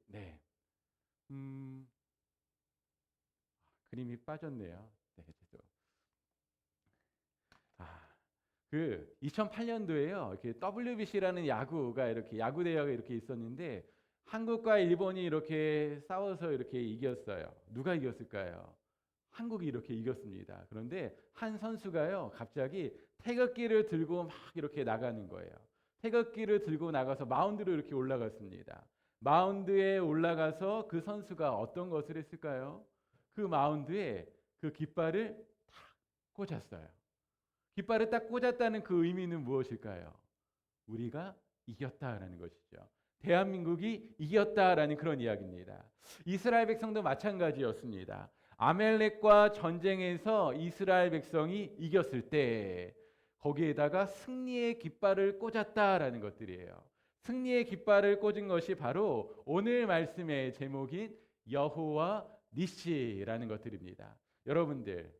그림이 빠졌네요. 네, 그 2008년도에요. 이렇게 WBC라는 야구가 이렇게 야구 대회가 이렇게 있었는데 한국과 일본이 이렇게 싸워서 이렇게 이겼어요. 누가 이겼을까요? 한국이 이렇게 이겼습니다. 그런데 한 선수가요, 갑자기 태극기를 들고 막 이렇게 나가는 거예요. 태극기를 들고 나가서 마운드로 이렇게 올라갔습니다. 마운드에 올라가서 그 선수가 어떤 것을 했을까요? 그 마운드에 그 깃발을 탁 꽂았어요. 깃발을 딱 꽂았다는 그 의미는 무엇일까요? 우리가 이겼다라는 것이죠. 대한민국이 이겼다라는 그런 이야기입니다. 이스라엘 백성도 마찬가지였습니다. 아멜렉과 전쟁에서 이스라엘 백성이 이겼을 때 거기에다가 승리의 깃발을 꽂았다라는 것들이에요. 승리의 깃발을 꽂은 것이 바로 오늘 말씀의 제목인 여호와 니시라는 것들입니다. 여러분들,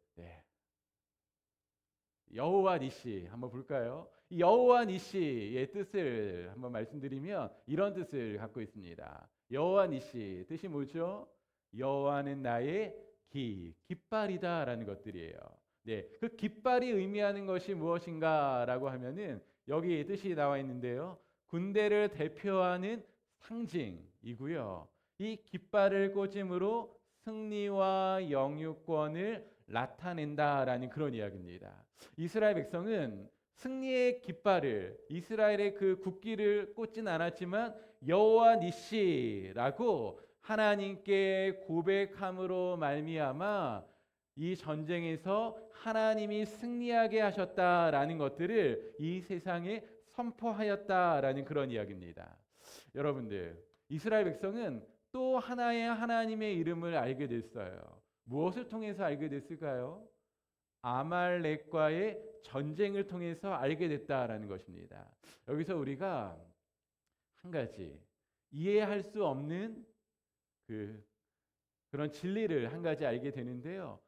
여호와 니시 한번 볼까요? 이 여호와 니시의 뜻을 한번 말씀드리면 이런 뜻을 갖고 있습니다. 여호와 니시 뜻이 뭐죠? 여호와는 나의 깃발이다라는 것들이에요. 네, 그 깃발이 의미하는 것이 무엇인가라고 하면은 여기 뜻이 나와 있는데요. 군대를 대표하는 상징이고요. 이 깃발을 꽂음으로 승리와 영유권을 나타낸다라는 그런 이야기입니다. 이스라엘 백성은 승리의 깃발을 이스라엘의 그 국기를 꽂진 않았지만 여호와 니시라고 하나님께 고백함으로 말미암아 이 전쟁에서 하나님이 승리하게 하셨다라는 것들을 이 세상에 선포하였다라는 그런 이야기입니다. 여러분들, 이스라엘 백성은 또 하나의 하나님의 이름을 알게 됐어요. 무엇을 통해서 알게 됐을까요? 아말렉과의 전쟁을 통해서 알게 됐다라는 것입니다. 여기서 우리가 한 가지 이해할 수 없는 그런 진리를 한 가지 알게 되는데요.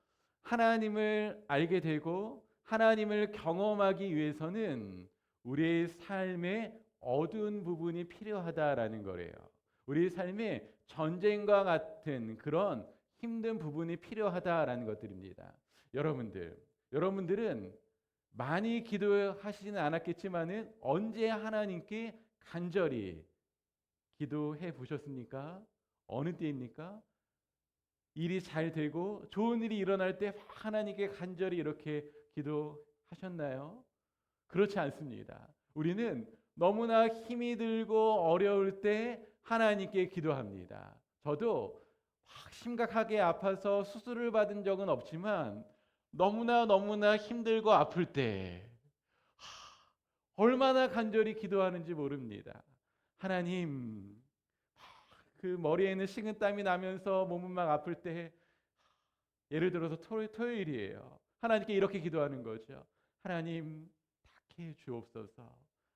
하나님을 알게 되고 하나님을 경험하기 위해서는 우리의 삶에 어두운 부분이 필요하다라는 거래요. 우리의 삶에 전쟁과 같은 그런 힘든 부분이 필요하다라는 것들입니다. 여러분들은 많이 기도하시지는 않았겠지만은 언제 하나님께 간절히 기도해 보셨습니까? 어느 때입니까? 일이 잘 되고 좋은 일이 일어날 때 하나님께 간절히 이렇게 기도하셨나요? 그렇지 않습니다. 우리는 너무나 힘이 들고 어려울 때 하나님께 기도합니다. 저도 심각하게 아파서 수술을 받은 적은 없지만 너무나 힘들고 아플 때 얼마나 간절히 기도하는지 모릅니다. 하나님, 그 머리에는 식은땀이 나면서 몸은 막 아플 때 예를 들어서 토요일이에요. 하나님께 이렇게 기도하는 거죠. 하나님, 탁해 주옵소서.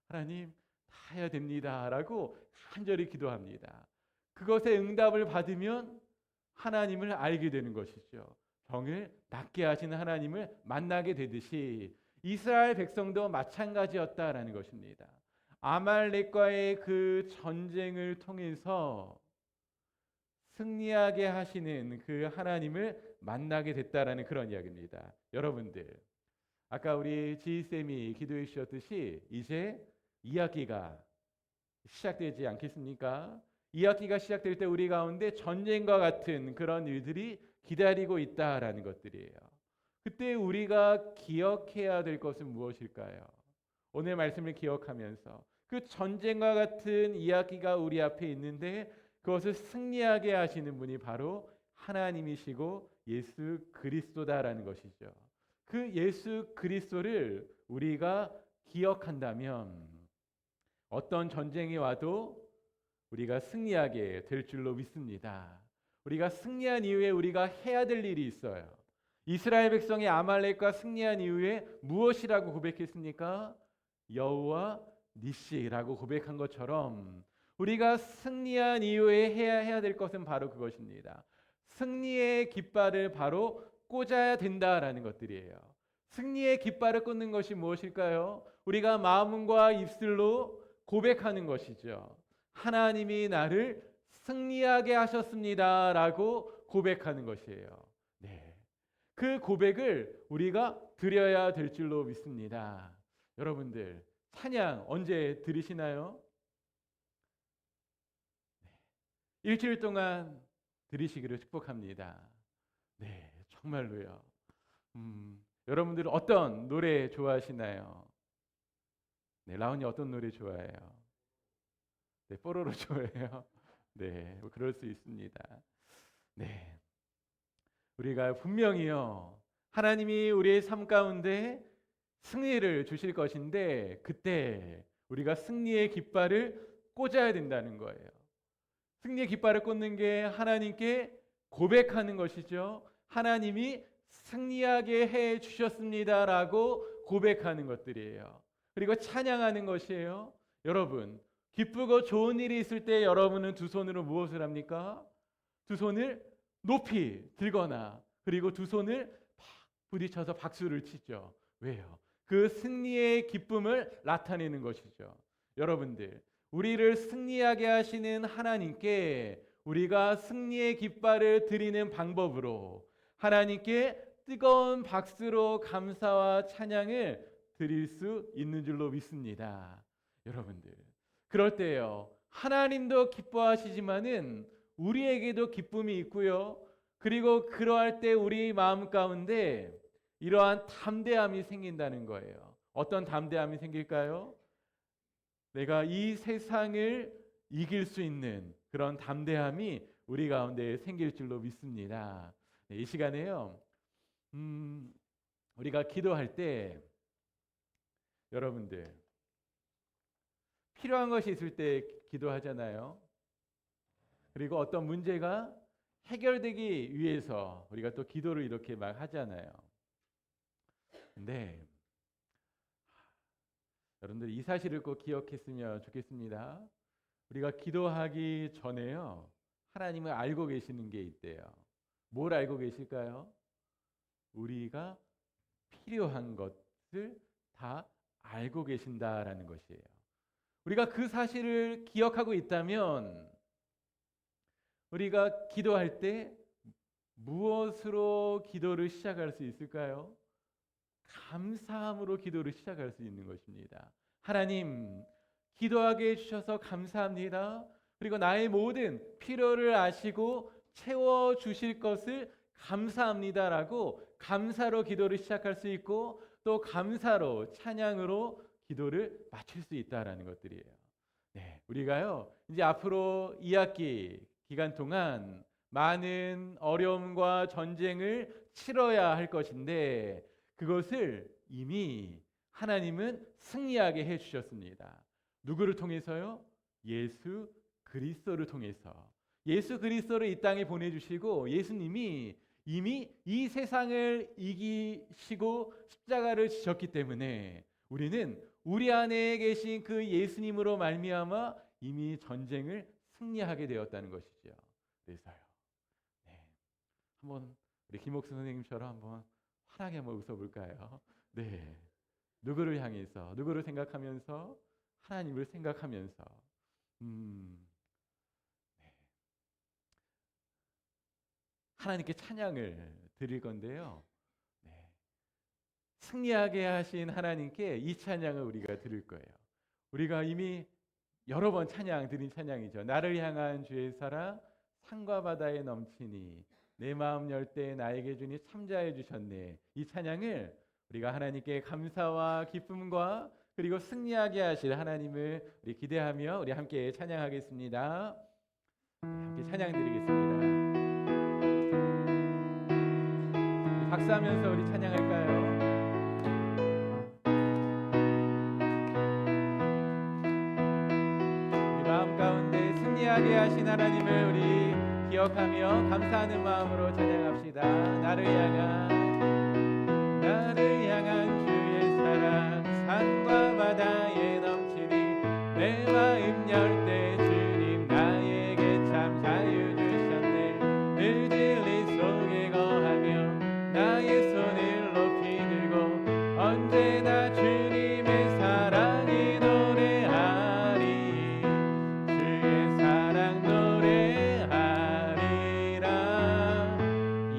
하나님, 다 해야 됩니다. 라고 간절히 기도합니다. 그것에 응답을 받으면 하나님을 알게 되는 것이죠. 병을 낫게 하시는 하나님을 만나게 되듯이 이스라엘 백성도 마찬가지였다라는 것입니다. 아말렉과의 그 전쟁을 통해서 승리하게 하시는 그 하나님을 만나게 됐다라는 그런 이야기입니다. 여러분들, 아까 우리 지희쌤이 기도해 주셨듯이 이제 2학기가 시작되지 않겠습니까? 2학기가 시작될 때 우리 가운데 전쟁과 같은 그런 일들이 기다리고 있다라는 것들이에요. 그때 우리가 기억해야 될 것은 무엇일까요? 오늘 말씀을 기억하면서 그 전쟁과 같은 이야기가 우리 앞에 있는데 그것을 승리하게 하시는 분이 바로 하나님이시고 예수 그리스도다라는 것이죠. 그 예수 그리스도를 우리가 기억한다면 어떤 전쟁이 와도 우리가 승리하게 될 줄로 믿습니다. 우리가 승리한 이후에 우리가 해야 될 일이 있어요. 이스라엘 백성이 아말렉과 승리한 이후에 무엇이라고 고백했습니까? 여호와 니시라고 고백한 것처럼 우리가 승리한 이후에 해야 될 것은 바로 그것입니다. 승리의 깃발을 바로 꽂아야 된다라는 것들이에요. 승리의 깃발을 꽂는 것이 무엇일까요? 우리가 마음과 입술로 고백하는 것이죠. 하나님이 나를 승리하게 하셨습니다라고 고백하는 것이에요. 네. 그 고백을 우리가 드려야 될 줄로 믿습니다. 여러분들 찬양 언제 들으시나요? 네. 일주일 동안 들으시기를 축복합니다. 네, 정말로요. 여러분들은 어떤 노래 좋아하시나요? 네, 라온이 어떤 노래 좋아해요? 네, 뽀로로 좋아해요. 네, 뭐 그럴 수 있습니다. 네, 우리가 분명히요 하나님이 우리의 삶 가운데 승리를 주실 것인데 그때 우리가 승리의 깃발을 꽂아야 된다는 거예요. 승리의 깃발을 꽂는 게 하나님께 고백하는 것이죠. 하나님이 승리하게 해 주셨습니다라고 고백하는 것들이에요. 그리고 찬양하는 것이에요. 여러분, 기쁘고 좋은 일이 있을 때 여러분은 두 손으로 무엇을 합니까? 두 손을 높이 들거나 그리고 두 손을 팍 부딪혀서 박수를 치죠. 왜요? 그 승리의 기쁨을 나타내는 것이죠. 여러분들, 우리를 승리하게 하시는 하나님께 우리가 승리의 깃발을 드리는 방법으로 하나님께 뜨거운 박수로 감사와 찬양을 드릴 수 있는 줄로 믿습니다. 여러분들, 그럴 때요 하나님도 기뻐하시지만은 우리에게도 기쁨이 있고요. 그리고 그러할 때 우리 마음 가운데 이러한 담대함이 생긴다는 거예요. 어떤 담대함이 생길까요? 내가 이 세상을 이길 수 있는 그런 담대함이 우리 가운데 생길 줄로 믿습니다. 이 시간에요. 우리가 기도할 때 여러분들 필요한 것이 있을 때 기도하잖아요. 그리고 어떤 문제가 해결되기 위해서 우리가 또 기도를 이렇게 막 하잖아요. 근데 여러분들 이 사실을 꼭 기억했으면 좋겠습니다. 우리가 기도하기 전에요 하나님을 알고 계시는 게 있대요. 뭘 알고 계실까요? 우리가 필요한 것을 다 알고 계신다라는 것이에요. 우리가 그 사실을 기억하고 있다면 우리가 기도할 때 무엇으로 기도를 시작할 수 있을까요? 감사함으로 기도를 시작할 수 있는 것입니다. 하나님, 기도하게 해주셔서 감사합니다. 그리고 나의 모든 필요를 아시고 채워주실 것을 감사합니다라고 감사로 기도를 시작할 수 있고 또 감사로 찬양으로 기도를 마칠 수 있다라는 것들이에요. 네, 우리가요 이제 앞으로 2학기 기간 동안 많은 어려움과 전쟁을 치러야 할 것인데 그것을 이미 하나님은 승리하게 해주셨습니다. 누구를 통해서요? 예수 그리스도를 통해서. 예수 그리스도를 이 땅에 보내주시고 예수님이 이미 이 세상을 이기시고 십자가를 지셨기 때문에 우리는 우리 안에 계신 그 예수님으로 말미암아 이미 전쟁을 승리하게 되었다는 것이죠. 그래서요. 네. 한번 우리 김옥수 선생님처럼 한번 환하게 한번 웃어볼까요? 네. 누구를 향해서, 누구를 생각하면서, 하나님을 생각하면서, 네. 하나님께 찬양을 드릴 건데요. 네. 승리하게 하신 하나님께 이 찬양을 우리가 드릴 거예요. 우리가 이미 여러 번 찬양 드린 찬양이죠. 나를 향한 주의 사랑 산과 바다에 넘치니 내 마음 열 때 나에게 주니 참자해 주셨네. 이 찬양을 우리가 하나님께 감사와 기쁨과 그리고 승리하게 하실 하나님을 우리 기대하며 우리 함께 찬양하겠습니다. 함께 찬양 드리겠습니다. 우리 박수하면서 우리 찬양할까요? 우리 마음 가운데 승리하게 하신 하나님을 우리 기억하며 감사하는 마음으로 찬양합시다. 나를 향한 주의 사랑 산과 바다에 넘치니 내 마음 열 때 주님 나에게 참 자유 주셨네. 늘 진리 속에 거하며 나의 손을 높이 들고 언제나 주님의 사랑이 노래하리. 주의 사랑 노래하리라.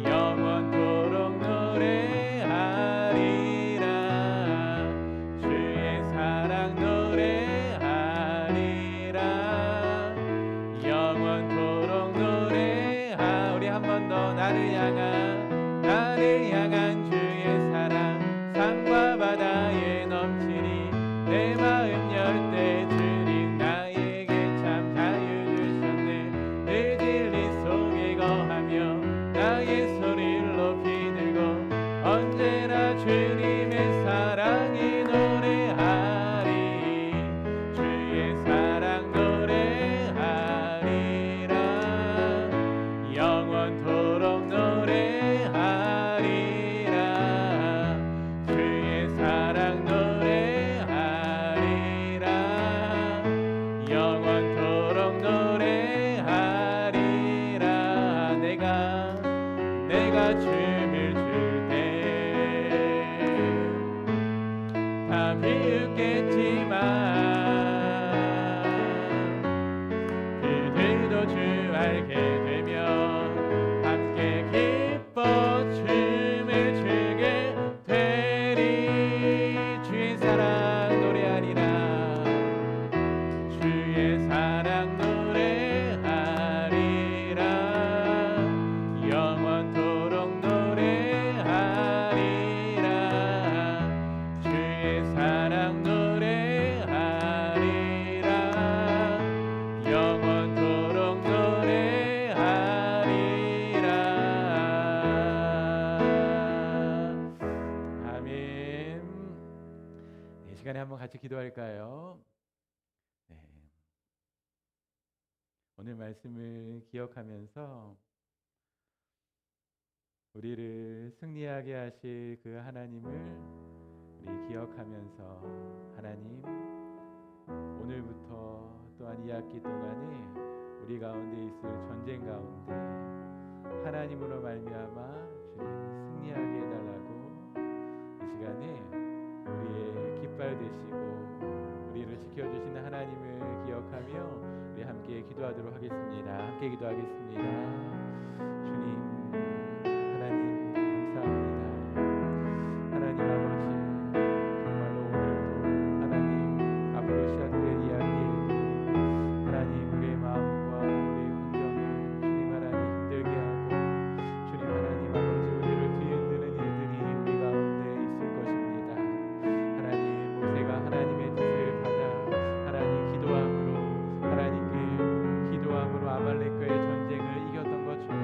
영원토록 노래하리라. 주의 사랑 노래하리라. 영원토록 노래하. 우리 한 번 더 나를 향한 주의 사랑 산과 바다에 넘치니 내 마음 열 때 주님 나에게 참 자유 주셨네. 내 진리 속에 거하며 나의 손을 높이 들고 언제나 주님의 사랑이 노래하리. 주의 사랑 노래하리라. 영원토록 노래하리라. 주의 사랑 노래하리라. 영원토록 노래하리라. 내가 춤을 출 때 다 비웃겠지만 그들도 주 알게 되면 함께 기뻐 춤을 추게 되리. 주의 사랑 노래하리라. 주의 사랑 노래하리라. 영원토록 노래하리라. 주의 사랑 노래하리라. 영원토록 노래하리라. 아멘. 이 시간에 한번 같이 기도할까요? 네. 오늘 말씀을 기억하면서 우리를 승리하게 하실 그 하나님을 우리 기억하면서 하나님, 오늘부터 또한 이 학기 동안에 우리 가운데 있을 전쟁 가운데 하나님으로 말미암아 주님 승리하게 해달라고 이 시간에 우리의 깃발 되시고 우리를 지켜주시는 하나님을 기억하며 우리 함께 기도하도록 하겠습니다. 함께 기도하겠습니다. 주님, 하나님 감사합니다. 하나님 아버지, 정말로 오늘도 하나님 앞으로 시작될 이야기에도 하나님 우리의 마음과 우리의 환경을 주님 하나님 힘들게 하고 주님 하나님 아버지 우리를 뒤흔드는 일들이 우리 가운데 있을 것입니다. 하나님, 모세가 하나님의 뜻을 받아 하나님 기도함으로 아말렉과의 전쟁을 이겼던 것처럼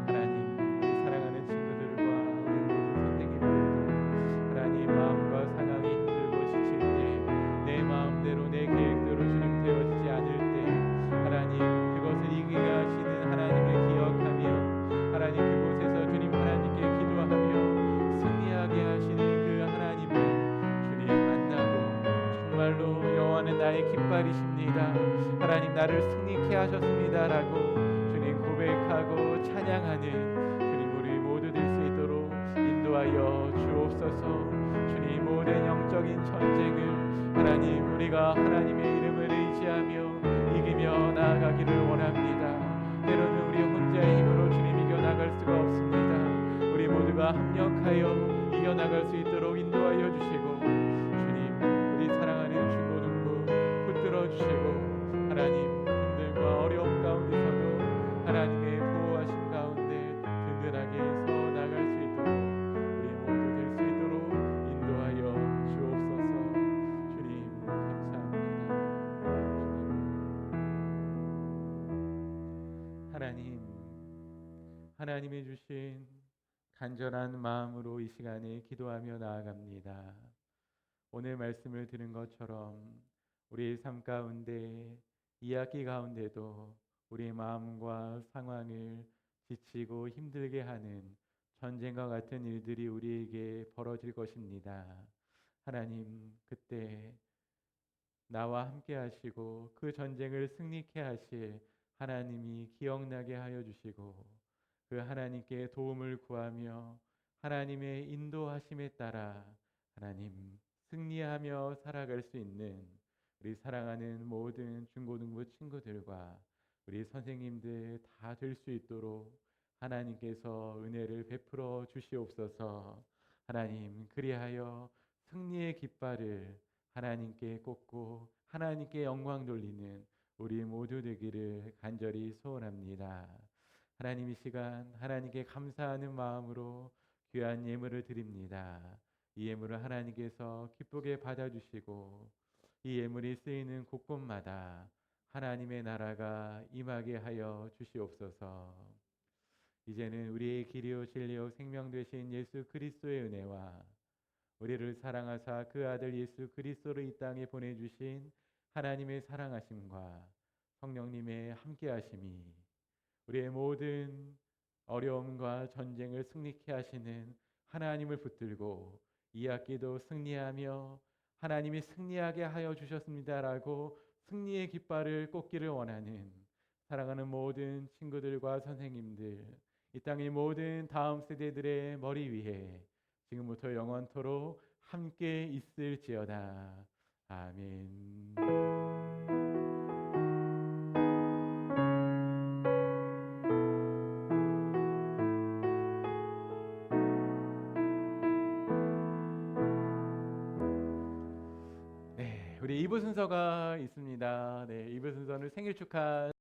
하나님, 우리 사랑하는 친구들과 우리 모든 선생님들도 하나님 마음과 상황이 힘들고 지칠 때 내 마음대로 내 계획대로 주님 되어지지 않을 때 하나님 그것을 이기게 하시는 하나님을 기억하며 하나님 그곳에서 주님 하나님께 기도하며 승리하게 하시는 그 하나님을 주님 만나고 정말로 여호와는 나의 깃발이십니다. 하나님 나를 승리케 하셨습니다라고 주님 고백하고 찬양하는 주님 우리 모두 될 수 있도록 인도하여 주옵소서. 주님 모든 영적인 전쟁을 하나님 우리가 하나님의 이름을 의지하며 이기며 나아가기를 원합니다. 때로는 우리 혼자의 힘으로 주님 이겨나갈 수가 없습니다. 우리 모두가 합력하여 이겨나갈 수 있도록 인도하여 주시고 주님 우리 사랑하는 중고등부 붙들어 주시고 하나님 힘들과 어려움 가운데서도 하나님의 보호하심 가운데 든든하게 서 나갈 수 있도록 우리 모두 될 수 있도록 인도하여 주옵소서. 하나님이 주신 간절한 마음으로 이 시간에 기도하며 나아갑니다. 오늘 말씀을 들은 것처럼 우리의 삶 가운데 이야기 가운데도 우리의 마음과 상황을 지치고 힘들게 하는 전쟁과 같은 일들이 우리에게 벌어질 것입니다. 하나님, 그때 나와 함께 하시고 그 전쟁을 승리케 하실 하나님이 기억나게 하여 주시고 그 하나님께 도움을 구하며 하나님의 인도하심에 따라 하나님 승리하며 살아갈 수 있는 우리 사랑하는 모든 중고등부 친구들과 우리 선생님들 다 될 수 있도록 하나님께서 은혜를 베풀어 주시옵소서. 하나님, 그리하여 승리의 깃발을 하나님께 꽂고 하나님께 영광 돌리는 우리 모두 되기를 간절히 소원합니다. 하나님, 이 시간 하나님께 감사하는 마음으로 귀한 예물을 드립니다. 이 예물을 하나님께서 기쁘게 받아주시고 이 예물이 쓰이는 곳곳마다 하나님의 나라가 임하게 하여 주시옵소서. 이제는 우리의 길이요 진리요 생명 되신 예수 그리스도의 은혜와 우리를 사랑하사 그 아들 예수 그리스도를 이 땅에 보내주신 하나님의 사랑하심과 성령님의 함께하심이 우리의 모든 어려움과 전쟁을 승리케 하시는 하나님을 붙들고 이 학기도 승리하며 하나님이 승리하게 하여 주셨습니다라고 승리의 깃발을 꽂기를 원하는 사랑하는 모든 친구들과 선생님들, 이 땅의 모든 다음 세대들의 머리 위에 지금부터 영원토록 함께 있을지어다. 아멘. 네, 우리 2부 순서가 있습니다. 네, 2부 순서는 생일 축하